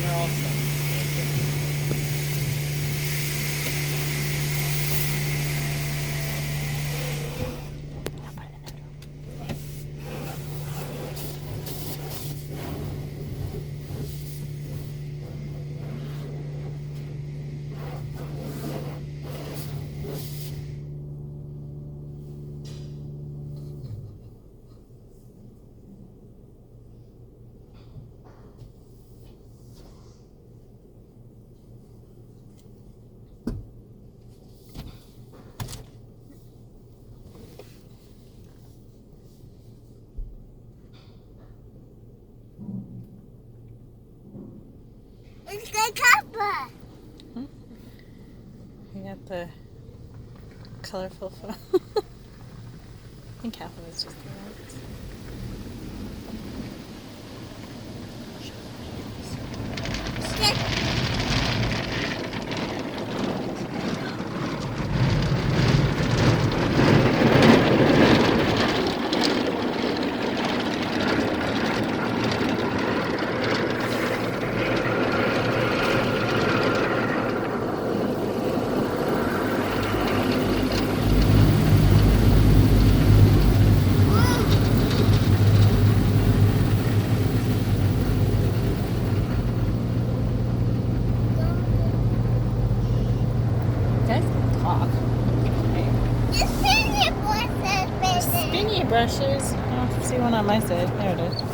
You're all set. It's the cover. You got the colorful phone. I think half of it's just the lights. Guys can talk. The spinning brushes, baby. Spinny brushes. Oh, see one on my side. There it is.